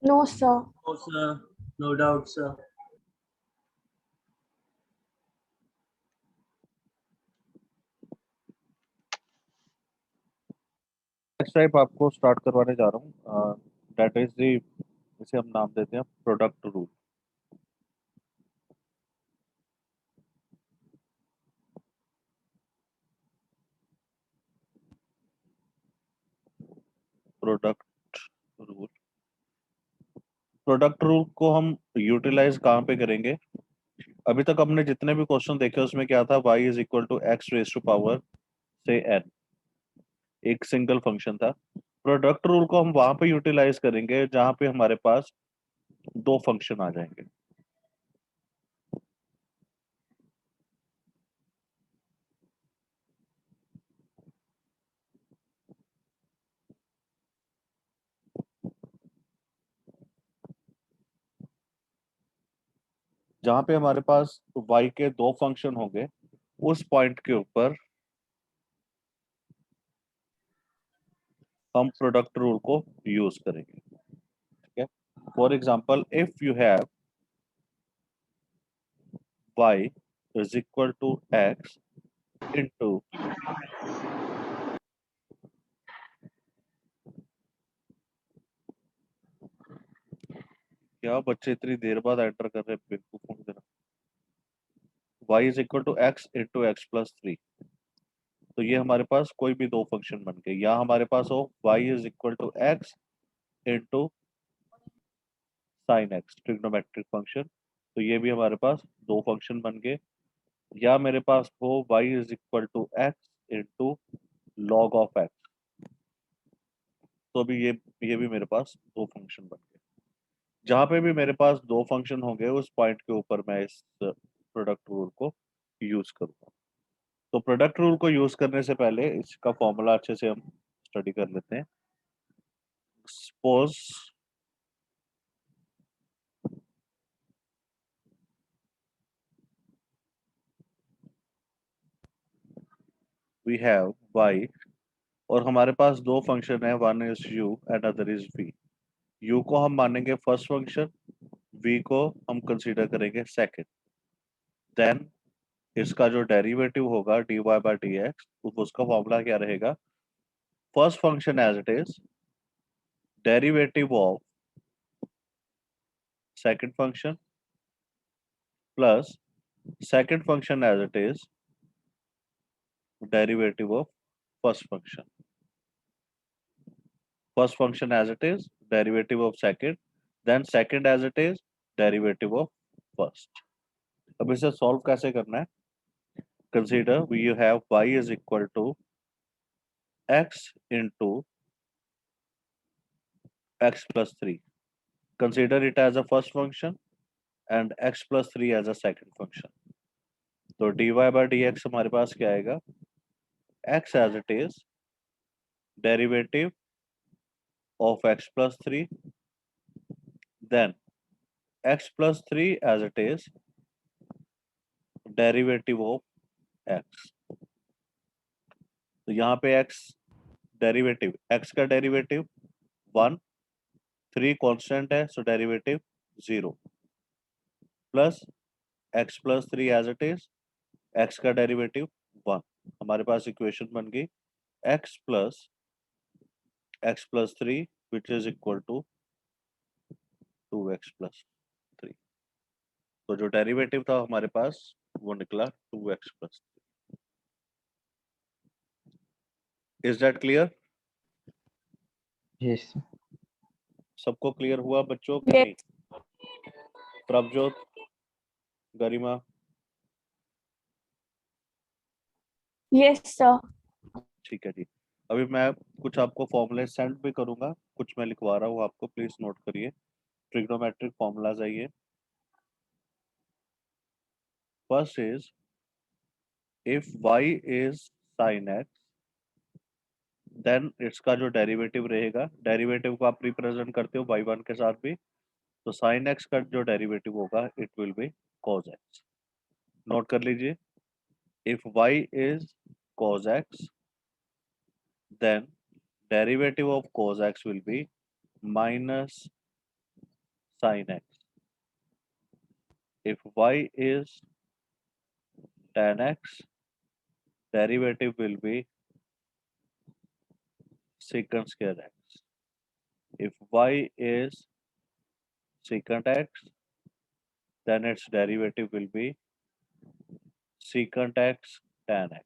No, sir. No, sir. No doubt, sir. Next type आपको start करवाने जा रहा हूँ, दैट इज दी, इसे हम नाम देते हैं product rule. Product rule, product rule को हम यूटिलाइज कहाँ पे करेंगे? अभी तक हमने जितने भी क्वेश्चन देखे उसमें क्या था, y is equal to x raise to power से n, एक सिंगल फंक्शन था। प्रोडक्ट रूल को हम वहां पे यूटिलाइज करेंगे जहां पे हमारे पास दो फंक्शन आ जाएंगे। जहां पे हमारे पास y के दो फंक्शन होंगे, उस पॉइंट के ऊपर हम प्रोडक्ट रूल को यूज करेंगे। ठीक है, for example if you have y is equal to x into, क्या बच्चे इतनी देर बाद एंटर कर रहे हैं बेवकूफों की तरह। y is equal to x into x plus three, तो ये हमारे पास कोई भी दो फंक्शन बन गए। या हमारे पास हो y is equal to x into sine x, trigonometric function, तो ये भी हमारे पास दो फंक्शन बन गए। या मेरे पास हो y is equal to x into log of x, तो भी ये भी मेरे पास दो फंक्शन बन गए। जहां पे भी मेरे पास दो फंक्शन होंगे उस पॉइंट के ऊपर मैं इस प्रोडक्ट रूल को यूज करूंगा। तो प्रोडक्ट रूल को यूज करने से पहले इसका फॉर्मूला अच्छे से हम स्टडी कर लेते हैं। सपोज वी हैव y, और हमारे पास दो फंक्शन है, one is u and other is v। u को हम मानेंगे फर्स्ट फंक्शन, v को हम कंसीडर करेंगे सेकंड। देन इसका जो डेरिवेटिव होगा dy बाई डी एक्स, उसका फॉर्मूला क्या रहेगा? First function as it is, derivative of second function plus second function as it is derivative of first function. First function as it is derivative of second, then second as it is derivative of first. अब इसे solve कैसे करना है? Consider we have y is equal to x into x plus three, consider it as a first function and x plus three as a second function. तो dy by d x हमारे पास क्या आएगा? x as it is derivative of x plus three, then x plus three as it is derivative of x। तो यहाँ पे x derivative, x का derivative one, three constant है so derivative zero, plus x plus three as it is, x का derivative one. हमारे पास equation बन गई x plus three which is equal to two x plus three. तो जो derivative था हमारे पास वो निकला two x plus. Is that clear? Yes, sir. सबको क्लियर हुआ बच्चों कि Yes. नहीं? प्रभजोत, गरिमा, Yes, sir. ठीक है जी। अभी मैं कुछ आपको फॉर्मूले सेंड भी करूंगा, कुछ मैं लिखवा रहा हूँ आपको, प्लीज नोट करिए। ट्रिग्नोमेट्रिक फॉर्मूलाज आइए। First is if y is sin x, then इसका जो डेरिवेटिव रहेगा, डेरिवेटिव को आप रिप्रेजेंट करते हो बाई वन के साथ भी, तो sin x का जो डेरिवेटिव होगा it will be cos x। Note कर लीजिए, if y is cos x, then derivative of cos x will be minus sin x. If y is tan x, derivative will be secant square x. If y is secant x, then its derivative will be secant x tan x.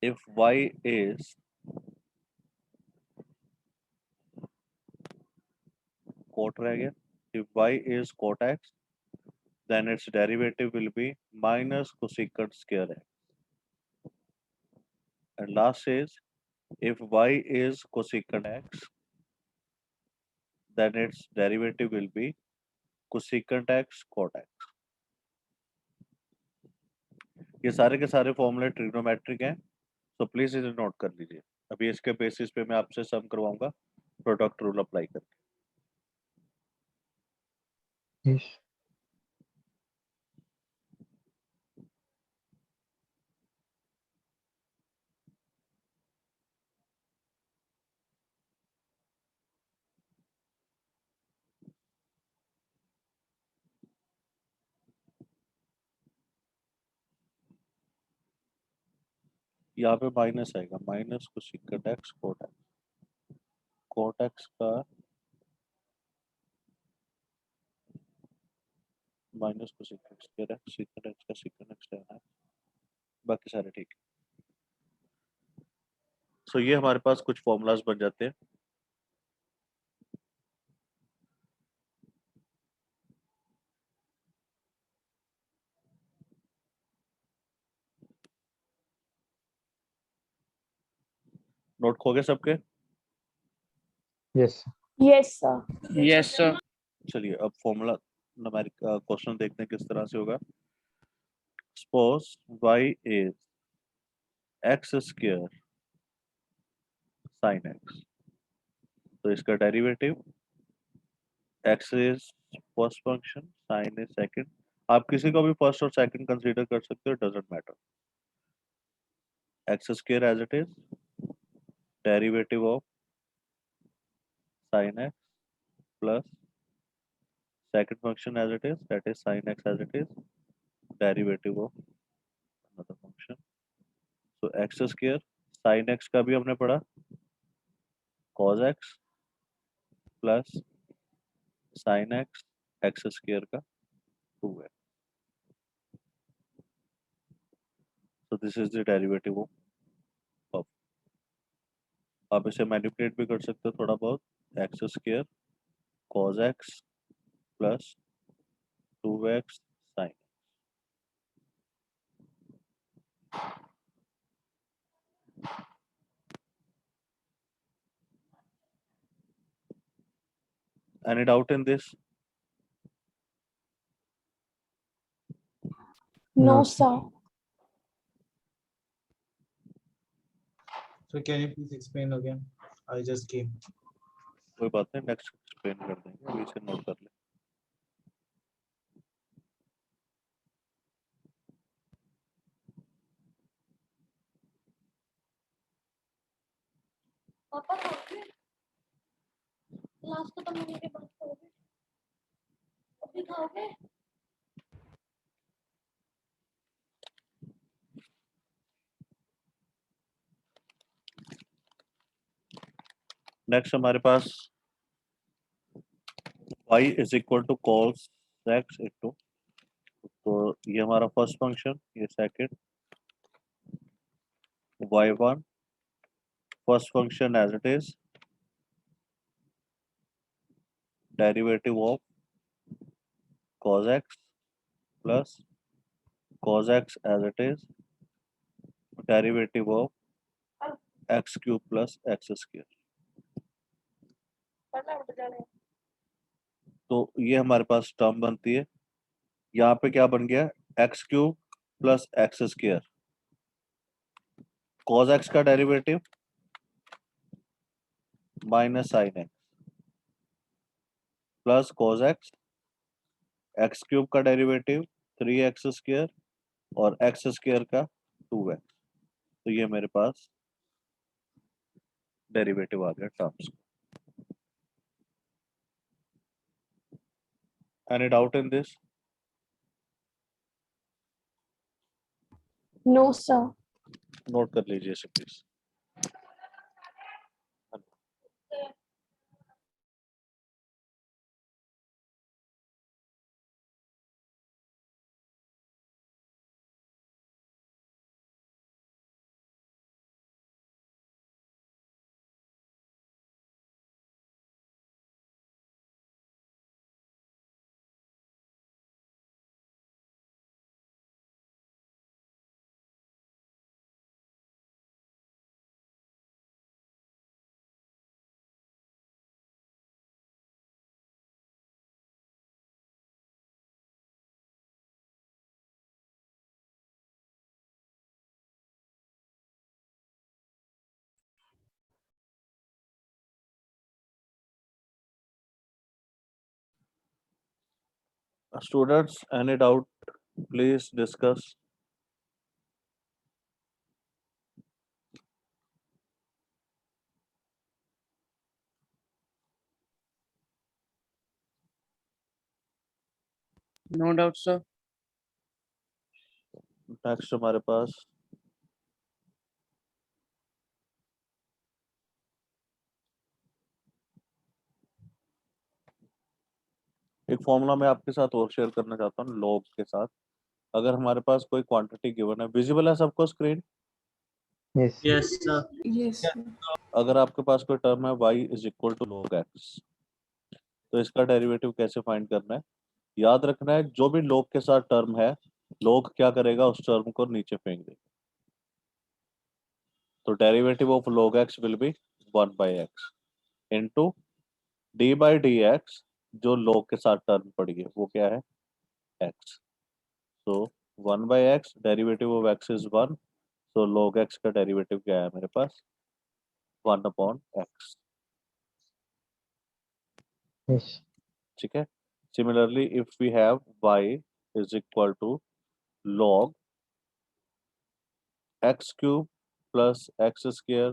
If y is cot रह गया, if y is cot x, then its derivative will be minus cosecant square x. And last is, if y is cosecant x, then its derivative will be cosecant x cot x. ये सारे के सारे फॉर्मूले trigonometric हैं, तो please इसे note कर लीजिए. अभी इसके बेसिस पे मैं आपसे सम करवाऊंगा प्रोडक्ट रूल अप्लाई करके. Yes. यहाँ पे माइनस आएगा, minus cosecant x cot x. Cot x का minus cosecant square x, secant x का सेकेंट एक्स रहना है, बाकी सारे ठीक है. सो ये हमारे पास कुछ फॉर्मूलाज बन जाते हैं. नोट खो गए सबके? Yes. Yes, sir. Yes, sir. चलिए अब फॉर्मूला न्यूमेरिक क्वेश्चन देखते हैं किस तरह से होगा. Suppose y is x square sine x, तो इसका derivative x is first function, sine is second. आप किसी को भी फर्स्ट और सेकंड कंसीडर कर सकते हो, doesn't matter. X square as it is, derivative of sine x plus second function as it is, that is sin x as it is, derivative of another function. So x square, sin x का भी हमने पढ़ा, cos x plus sin x, x square का 2x. So this is the derivative of. आप इसे manipulate भी कर सकते हो थोड़ा बहुत, x square cos x plus 2x sin. Any doubt in this? No, No, sir. So can you please explain again? I just came. कोई बात नहीं, नेक्स्ट एक्सप्लेन कर देंगे, अभी इसे नोट कर ले. पापा खाओगे? क्लास खत्म होने के बाद खाओगे? अभी खाओगे? नेक्स्ट हमारे पास y is equal to cos x into, तो ये हमारा फर्स्ट फंक्शन, ये second, y1 first function as it is, derivative of cos x plus cos x as it is, derivative of x cube plus x square. तो ये हमारे पास term बनती है. यहाँ पे क्या बन गया, x cube plus x square, cos x का derivative minus sine x plus cos x, x cube का डेरिवेटिव 3x स्क्वायर और x स्क्वायर का 2x. तो ये मेरे पास डेरिवेटिव आ गया terms. Any doubt in this? No, sir. Note कर लीजिए इसे please. Students, any doubt? Please discuss. No doubt, sir. Next हमारे पास एक फॉर्मूला मैं आपके साथ और शेयर करना चाहता हूँ लॉग के साथ. अगर हमारे पास कोई क्वांटिटी गिवन है, विजिबल है सबको screen? Yes. Yes, sir. Yes, sir. अगर आपके पास कोई टर्म है y is equal to log x, तो इसका डेरिवेटिव कैसे फाइंड करना है? याद रखना है जो भी log के साथ टर्म है, log क्या करेगा, उस टर्म को नीचे फेंक देगा. तो derivative of log x will B 1 by x into d by dx, जो log के साथ टर्म पड़ी है वो क्या है, x. so 1 by x, derivative of x is 1, so log x का डेरिवेटिव क्या है मेरे पास, 1 upon x. Yes. ठीक है. Similarly if we have y is equal to log x cube plus x square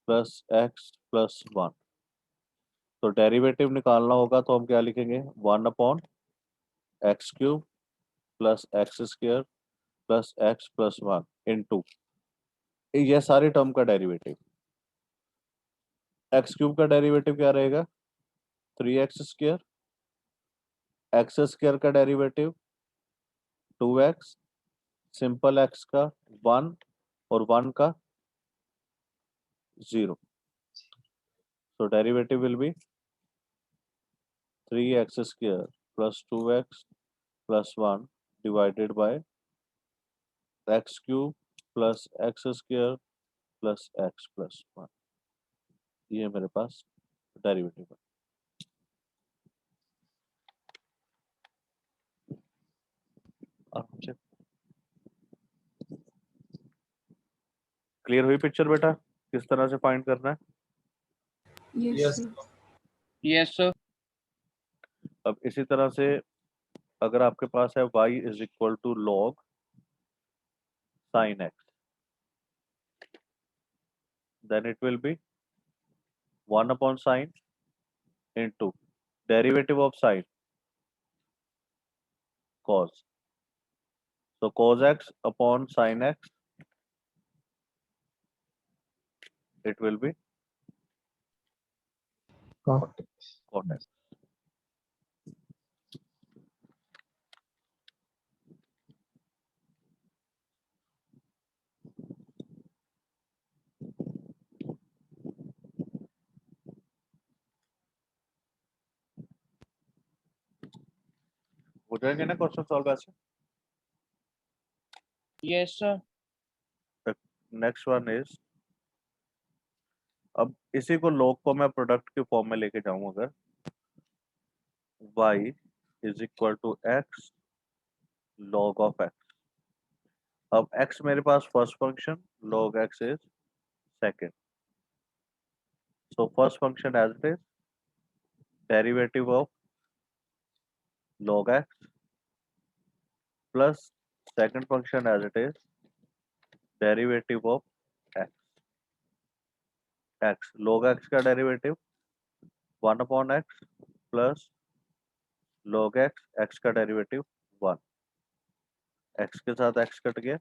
plus x plus 1, तो derivative निकालना होगा तो हम क्या लिखेंगे, 1 upon x cube plus x square plus x plus 1 into ये सारे टर्म का डेरिवेटिव. एक्स क्यूब का डेरिवेटिव क्या रहेगा, 3x स्क्वायर, एक्स स्क्वायर का डेरिवेटिव 2x, सिंपल एक्स का 1 और 1 का 0. So derivative will be 3x square plus 2x plus 1 divided by x cube plus x square plus x plus 1. ये मेरे पास डेरिवेटिव है. क्लियर हुई पिक्चर बेटा, किस तरह से फाइंड करना है? Yes, Yes. sir. Yes, sir. अब इसी तरह से अगर आपके पास है y is equal to log sin x, then it will be 1 upon sin into derivative of sin cos. So cos x upon sin x, it will be Cot. cot x. हो जाएंगे ना क्वेश्चन सॉल्व ऐसे? Yes, sir. Next one is, अब इसी को log को मैं product के फॉर्म में लेके जाऊं, अगर y is equal to x log of x. अब x मेरे पास first function, log x is second. So first function as it is derivative of log x plus second function as it is derivative of x. x log x का derivative 1 upon x plus log x, x का derivative 1, x के साथ x cut गया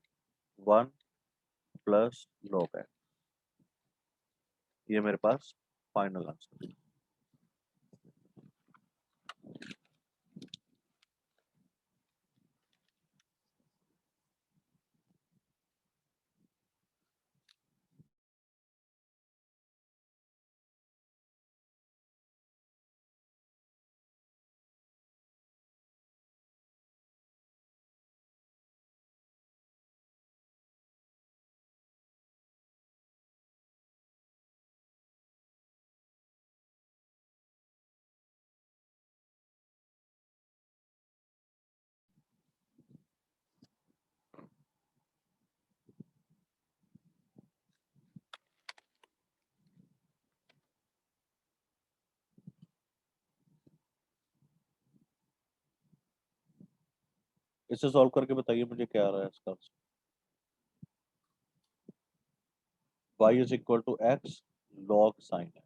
1 plus log x। ये मेरे पास final answer है। इसे solve करके बताइए मुझे क्या आ रहा है इसका answer. y is equal to x log sin x।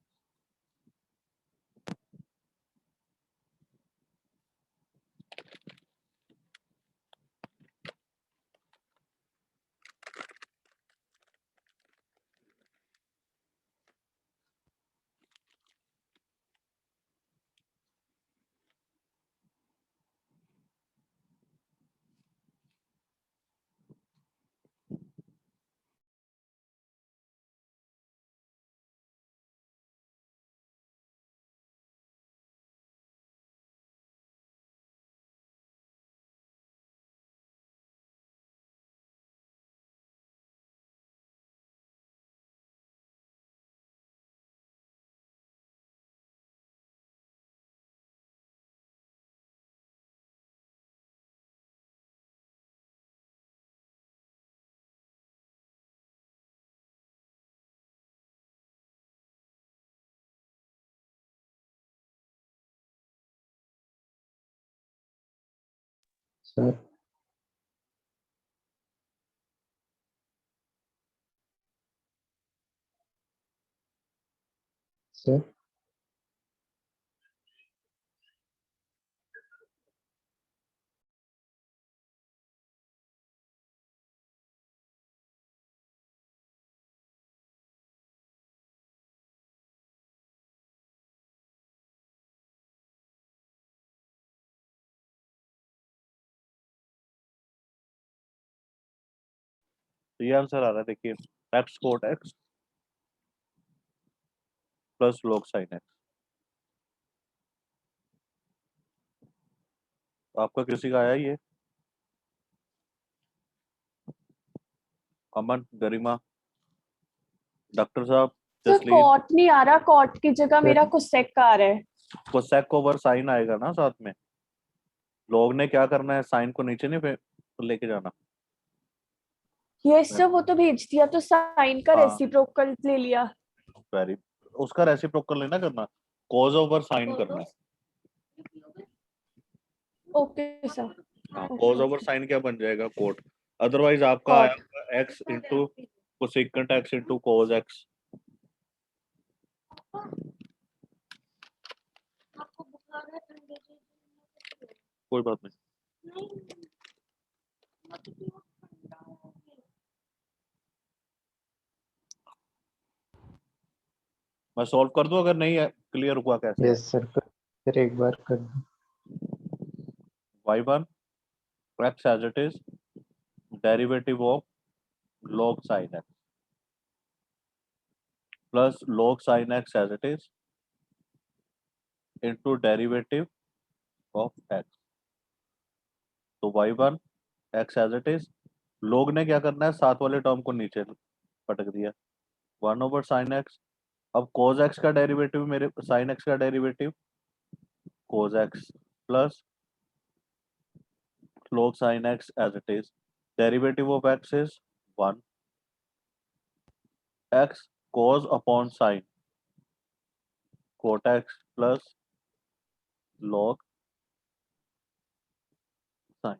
Sir. Sir. तो ये आंसर आ रहा है, देखिए x cot x plus log sin x। आपका किसी का आया ये? अमन, गरिमा, डॉक्टर साहब, सर जसलीन। कॉट नहीं आ रहा, कॉट की जगह मेरा कोसेक आ रहा है। कोसेक ओवर साइन आएगा ना साथ में। log ने क्या करना है, साइन को नीचे नहीं लेके जाना। यस सर, वो तो भेज दिया, तो साइन का हाँ। रेसिप्रोकल ले लिया। वेरी, उसका रेसिप्रोकल नहीं ना करना, कॉज ओवर साइन करना है। Okay sir. Cos over sine क्या बन जाएगा, कोट। अदरवाइज आपका Cot. आया x into cosecant x into cos x। आपको बुखार है, ठंडे से कोई बात नहीं। नहीं मत पियो, ठंडा है। मैं सॉल्व कर दूं अगर नहीं क्लियर हुआ कैसे? Yes, sir. सर एक बार कर दो। y1 x as it is derivative of log sin x plus log sin x as it is into derivative of x। तो y1 x as it is, log ने क्या करना है, साथ वाले टर्म को नीचे पटक दिया 1 ओवर साइन एक्स। अब cos x का डेरिवेटिव, मेरे sin x का derivative cos x plus log sin x as it is, derivative of x is 1 x cos upon sin cot x plus log sin।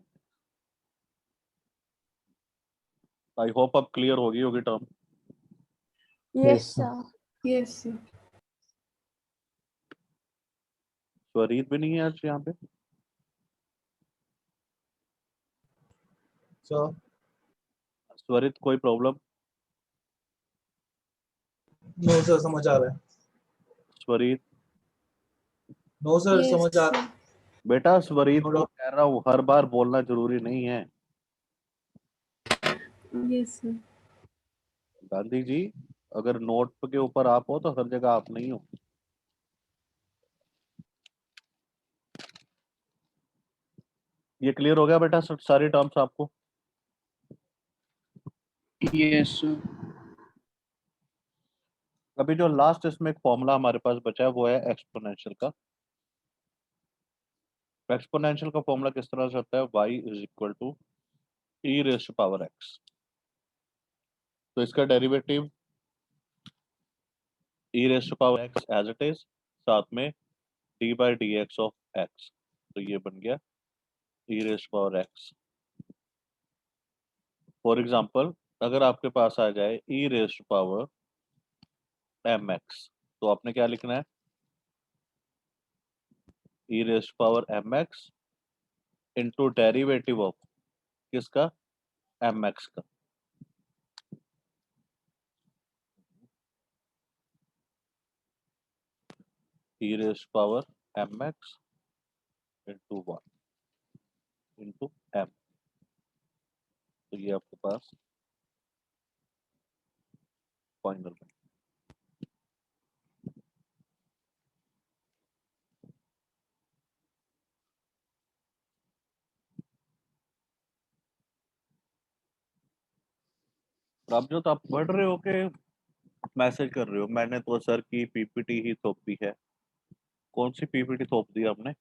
I hope अब clear होगी term. Yes sir. Sir. Yes sir. Swarit भी नहीं है आज यहाँ पे। So स्वरित कोई problem? no sir, समझ आ रहा है. स्वरित No sir, Yes, समझ आ रहा है. बेटा, स्वरित No को doubt. कह रहा हूँ, हर बार बोलना जरूरी नहीं है। yes, sir. गांधी जी, अगर नोट के ऊपर आप हो तो हर जगह आप नहीं हो। ये क्लियर हो गया बेटा सारी टर्म्स आपको? Yes, sir. अभी जो लास्ट इसमें एक फॉर्मूला हमारे पास बचा है वो है एक्सपोनेंशियल का। एक्सपोनेंशियल का फॉर्मूला किस तरह से होता है? y is equal to e raise to power x। तो इसका derivative e raise to power x as it is, साथ में d by d x of x। तो ये बन गया e raise to power x। For example, अगर आपके पास आ जाए e raise to power mx, तो आपने क्या लिखना है? e raise to power mx into derivative of किसका? mx का। e raise to power mx into 1 into m। तो ये आपके पास फाइनल में। अब जो तो आप पढ़ रहे हो के मैसेज कर रहे हो? मैंने तो सर की पीपीटी ही थोपी है। कौन सी पीपीटी थोप दी आपने?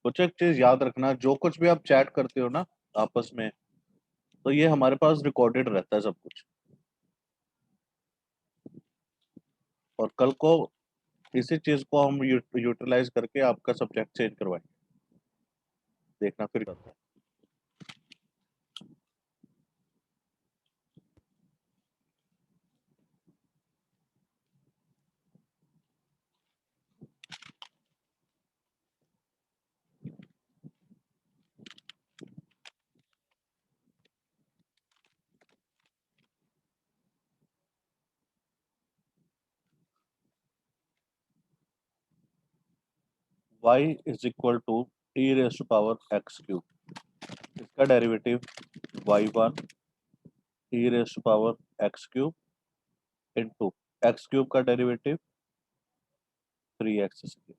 कुछ एक चीज याद रखना, जो कुछ भी आप चैट करते हो ना आपस में, तो ये हमारे पास रिकॉर्डेड रहता है सब कुछ। और कल को इसी चीज को हम यूटिलाइज करके आपका सब्जेक्ट चेंज करवाएंगे, देखना फिर क्या होता है। y is equal to e raise to power x cube. इसका derivative y1 e raise to power x cube into x cube का डेरिवेटिव 3x क्यूब।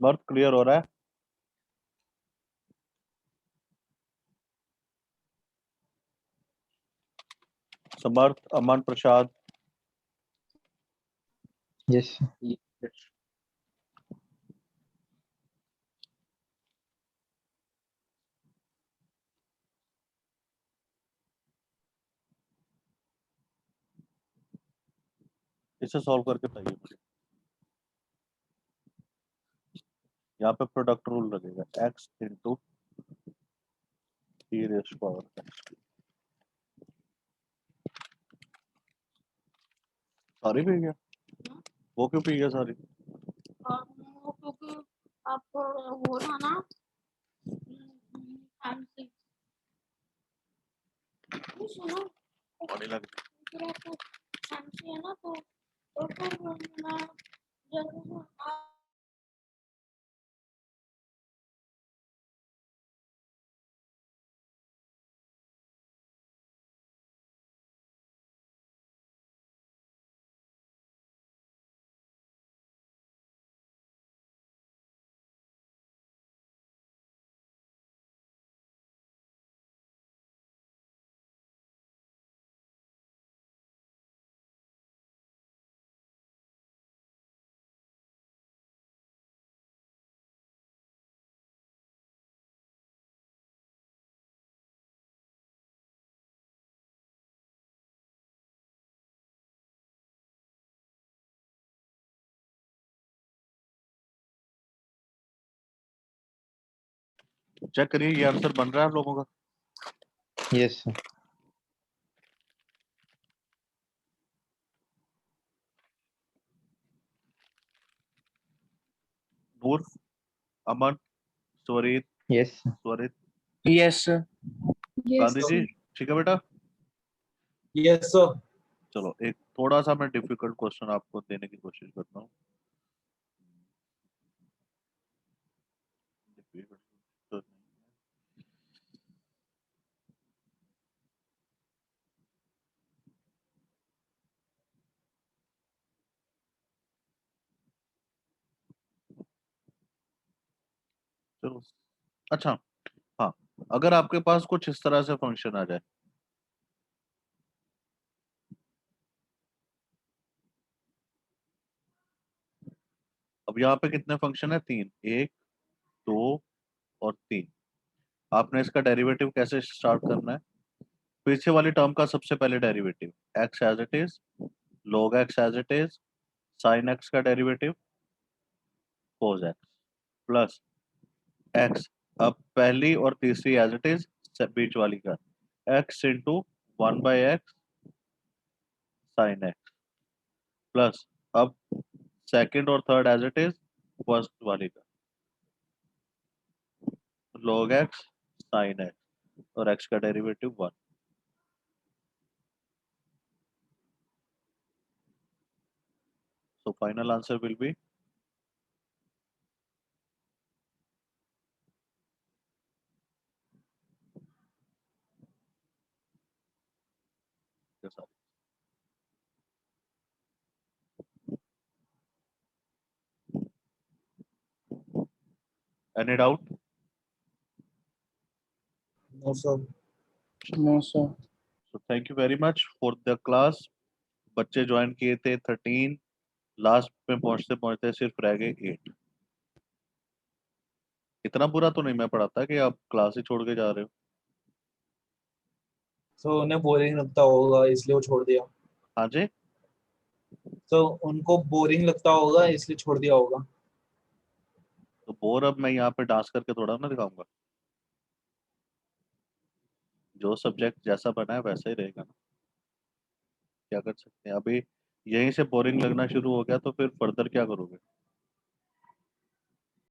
स्मर्थ क्लियर हो रहा है? समर्थ, अमन प्रसाद, yes, इसे सॉल्व करके बताइए मुझे। यहाँ पे प्रोडक्ट रूल लगेगा, x into e raise to power x। सारी पी गया? वो क्यों पी गया सारी? और वो क्योंकि आप वो था ना फैंसी सुनो बॉडी लग फिर आपको फैंसी है ना तो फिर मैं जरूर चेक करिए ये आंसर बन रहा है आप लोगों का? Yes sir. Noor, Aman, Swarit, yes Swarit, Yes, sir. Yes. Gandhi ji, ठीक है बेटा? Yes sir. चलो एक थोड़ा सा मैं डिफिकल्ट क्वेश्चन आपको देने की कोशिश करता हूँ। Difficult तो नहीं है। चलो अच्छा, हाँ, अगर आपके पास कुछ इस तरह से फंक्शन आ जाए, अब यहाँ पे कितने फंक्शन है? 3, 1, 2 और 3। आपने इसका डेरिवेटिव कैसे स्टार्ट करना है? पीछे वाली टर्म का सबसे पहले derivative x as it is, log x as it is, sin x का derivative cos x plus x, अब पहली और तीसरी एज इट इज, बीच वाली का x into 1/x sin x plus अब सेकंड और third as it is, first वाली का log x sin x और x का derivative 1। So final answer will be yes, sir. Any doubt? No sir. No, sir. So thank you very much for the class. बच्चे join किए थे 13, last में पहुंचते पहुंचते सिर्फ रह गए 8। इतना बुरा तो नहीं मैं पढ़ाता कि आप क्लास ही छोड़ के जा रहे हो। तो उन्हें बोरिंग लगता होगा इसलिए वो छोड़ दिया। हाँ जी, तो उनको बोरिंग लगता होगा इसलिए छोड़ दिया होगा। तो बोर अब मैं यहाँ पे डांस करके थोड़ा ना दिखाऊंगा। जो सब्जेक्ट जैसा बना है वैसा ही रहेगा ना, क्या कर सकते हैं। अभी यहीं से बोरिंग लगना शुरू हो गया तो फिर फर्दर क्या करोगे?